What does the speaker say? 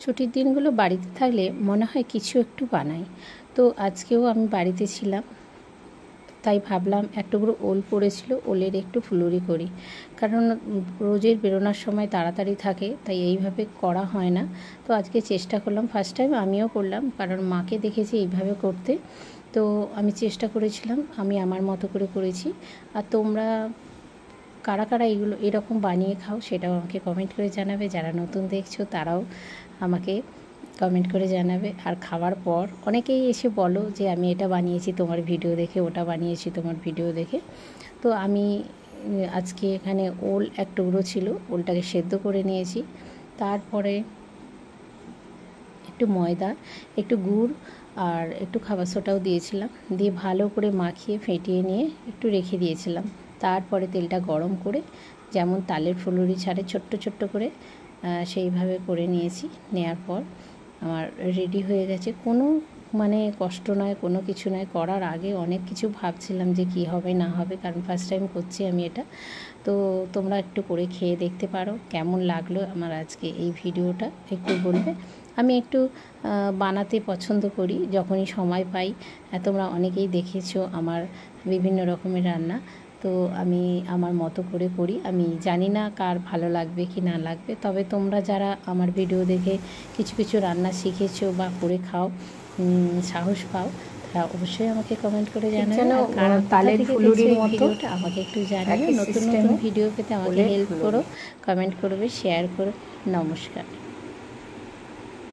ছুটির দিনগুলো বাড়িতে থাকলে মনে হয় কিছু একটু বানাই। তো আজকেও আমি বাড়িতে ছিলাম, তাই ভাবলাম একটুকরো ওল পড়েছিল, ওলের একটু ফুলুরি করি। কারণ রোজের বেরোনোর সময় তাড়াতাড়ি থাকে, তাই এইভাবে করা হয় না। তো আজকে চেষ্টা করলাম, ফার্স্ট টাইম আমিও করলাম, কারণ মাকে দেখেছি এইভাবে করতে। তো আমি চেষ্টা করেছিলাম, আমি আমার মতো করে করেছি। আর তোমরা কারা কারা এরকম বানিয়ে খাও সেটাও আমাকে কমেন্ট করে জানাবে। যারা নতুন দেখছো তারাও আমাকে কমেন্ট করে জানাবে। আর খাওয়ার পর অনেকেই এসে বলো যে আমি এটা বানিয়েছি তোমার ভিডিও দেখে, ওটা বানিয়েছি তোমার ভিডিও দেখে। তো আমি আজকে এখানে ওল এক টুকরো ছিল, ওলটাকে সেদ্ধ করে নিয়েছি। তারপরে একটু ময়দা, একটু গুড় আর একটু খাবার সোডাও দিয়েছিলাম, দিয়ে ভালো করে মাখিয়ে ফেটিয়ে নিয়ে একটু রেখে দিয়েছিলাম। তারপরে তেলটা গরম করে যেমন তালের ফুলুরি ছাড়ে ছোট্ট ছোট্ট করে, সেইভাবে করে নিয়েছি। নেওয়ার পর আমার রেডি হয়ে গেছে। কোনো কষ্ট নয়, কোনো কিছু নয়। করার আগে অনেক কিছু ভাবছিলাম যে কী হবে না হবে, কারণ ফার্স্ট টাইম করছি আমি এটা। তো তোমরা একটু করে খেয়ে দেখতে পারো, কেমন লাগলো আমার আজকে এই ভিডিওটা একটু বলবে। আমি একটু বানাতে পছন্দ করি যখনই সময় পাই। তোমরা অনেকেই দেখেছো আমার বিভিন্ন রকমের রান্না, তো আমি আমার মতো করে করি। আমি জানি না কার ভালো লাগবে কি না লাগবে, তবে তোমরা যারা আমার ভিডিও দেখে কিছু কিছু রান্না শিখেছো বা করে খাও, সাহস পাও, তারা অবশ্যই আমাকে কমেন্ট করে জানাবে। তালের ফুলুরির ভিডিওটা আমাকে একটু জানিও। নতুন নতুন ভিডিও পেতে আমাকে হেল্প করো, কমেন্ট করবে, শেয়ার করো। নমস্কার।